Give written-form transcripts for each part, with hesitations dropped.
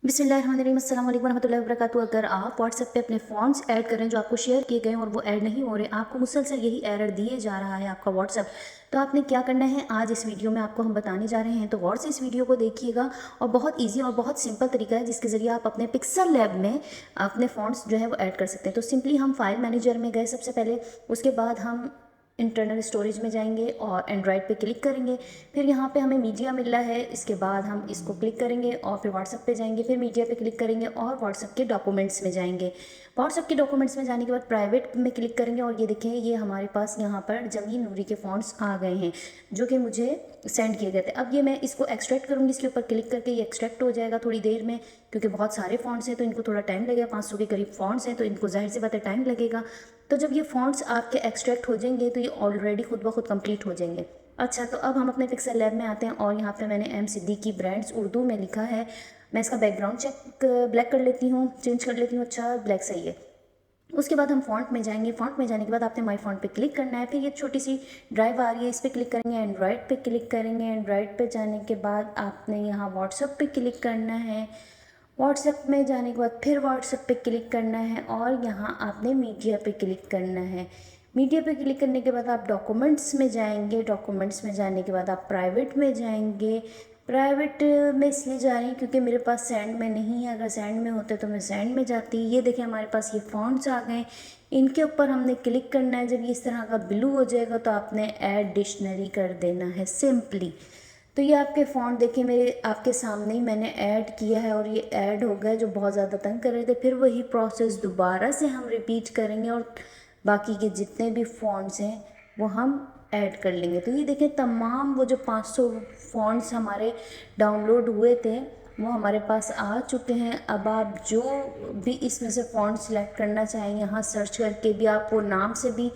बिस्मिल्लाहिर्रहमानिर्रहीम, अस्सलाम वालेकुम रहमतुल्लाहि वबरकातुहू। अगर आप व्हाट्सएप पे अपने फ़ॉन्ट्स ऐड कर रहे हैं जो आपको शेयर किए गए हैं और वो ऐड नहीं हो रहे, आपको मुसलसल यही एरर दिए जा रहा है आपका व्हाट्सएप, तो आपने क्या करना है आज इस वीडियो में आपको हम बताने जा रहे हैं। तो गौर से इस वीडियो को देखिएगा और बहुत ईजी और बहुत सिंपल तरीका है जिसके ज़रिए आप अपने पिक्सल लैब में अपने फ़ॉन्ट्स जो है वो ऐड कर सकते हैं। तो सिंपली हम फाइल मैनेजर में गए सबसे पहले, उसके बाद हम इंटरनल स्टोरेज में जाएंगे और एंड्रॉयड पे क्लिक करेंगे। फिर यहाँ पे हमें मीडिया मिल रहा है, इसके बाद हम इसको क्लिक करेंगे और फिर व्हाट्सएप पे जाएंगे, फिर मीडिया पे क्लिक करेंगे और व्हाट्सएप के डॉक्यूमेंट्स में जाएंगे। व्हाट्सएप के डॉक्यूमेंट्स में जाने के बाद प्राइवेट में क्लिक करेंगे और ये देखें ये हमारे पास यहाँ पर जमील नूरी के फ़ॉन्ट्स आ गए हैं जो कि मुझे सेंड किए गए थे। अब ये मैं इसको एक्सट्रैक्ट करूँगी, इसके ऊपर क्लिक करके ये एक्सट्रैक्ट हो जाएगा थोड़ी देर में, क्योंकि बहुत सारे फ़ॉन्ट्स हैं तो इनको थोड़ा टाइम लगेगा। 500 के करीब फ़ॉन्ट्स हैं तो इनको ज़ाहिर सी बात है टाइम लगेगा। तो जब ये फ़ॉन्ट्स आपके एक्सट्रैक्ट हो जाएंगे तो ये ऑलरेडी खुद ब खुद कंप्लीट हो जाएंगे। अच्छा, तो अब हम अपने पिक्सल लैब में आते हैं और यहाँ पे मैंने एम सिद्दीकी ब्रांड्स उर्दू में लिखा है। मैं इसका बैकग्राउंड चेक ब्लैक कर लेती हूँ, चेंज कर लेती हूँ। अच्छा, ब्लैक सही है। उसके बाद हम फ़ॉन्ट में जाएंगे। फ़ॉन्ट में जाने के बाद आपने माई फ़ॉन्ट पे क्लिक करना है। फिर ये छोटी सी ड्राइव आ रही है, इस पर क्लिक करेंगे। एंड्रॉयड पे क्लिक करेंगे। एंड्रॉयड पे जाने के बाद आपने यहाँ व्हाट्सएप पे क्लिक करना है। व्हाट्सएप में जाने के बाद फिर व्हाट्सएप पे क्लिक करना है और यहाँ आपने मीडिया पे क्लिक करना है। मीडिया पे क्लिक करने के बाद आप डॉक्यूमेंट्स में जाएंगे। डॉक्यूमेंट्स में जाने के बाद आप प्राइवेट में जाएंगे। प्राइवेट में इसलिए जा रही हूँ क्योंकि मेरे पास सेंड में नहीं है, अगर सेंड में होते तो मैं सेंड में जाती। ये देखें हमारे पास ये फ़ॉन्ट्स आ गए, इनके ऊपर हमने क्लिक करना है। जब ये इस तरह का ब्लू हो जाएगा तो आपने ऐड डिक्शनरी कर देना है सिंपली। तो ये आपके फ़ॉन्ट देखिए मेरे आपके सामने ही मैंने ऐड किया है और ये ऐड हो गया, जो बहुत ज़्यादा तंग कर रहे थे। फिर वही प्रोसेस दोबारा से हम रिपीट करेंगे और बाकी के जितने भी फ़ॉन्ट्स हैं वो हम ऐड कर लेंगे। तो ये देखें तमाम वो जो 500 फ़ॉन्ट्स हमारे डाउनलोड हुए थे वो हमारे पास आ चुके हैं। अब आप जो भी इसमें से फ़ॉन्ट सेलेक्ट करना चाहें यहाँ सर्च करके भी आप वो नाम से भी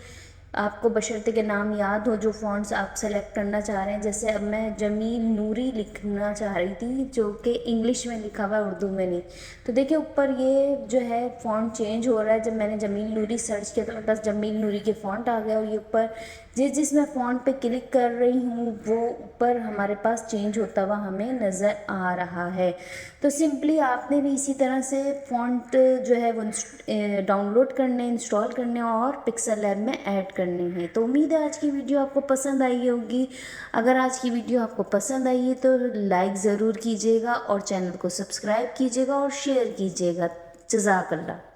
आपको बशर्ते के नाम याद हो जो फ़ॉन्ट्स आप सेलेक्ट करना चाह रहे हैं। जैसे अब मैं जमील नूरी लिखना चाह रही थी जो कि इंग्लिश में लिखा हुआ है, उर्दू में नहीं। तो देखिए ऊपर ये जो है फ़ॉन्ट चेंज हो रहा है। जब मैंने जमील नूरी सर्च किया तो मेरे पास जमील नूरी के फ़ॉन्ट आ गया और ये ऊपर जिस मैं फ़ॉन्ट पे क्लिक कर रही हूँ वो ऊपर हमारे पास चेंज होता हुआ हमें नज़र आ रहा है। तो सिंपली आपने भी इसी तरह से फ़ॉन्ट जो है वो डाउनलोड करने, इंस्टॉल करने और पिक्सल लैब में ऐड करने हैं। तो उम्मीद है आज की वीडियो आपको पसंद आई होगी। अगर आज की वीडियो आपको पसंद आई है तो लाइक ज़रूर कीजिएगा और चैनल को सब्सक्राइब कीजिएगा और शेयर कीजिएगा। जज़ाकल्लाह।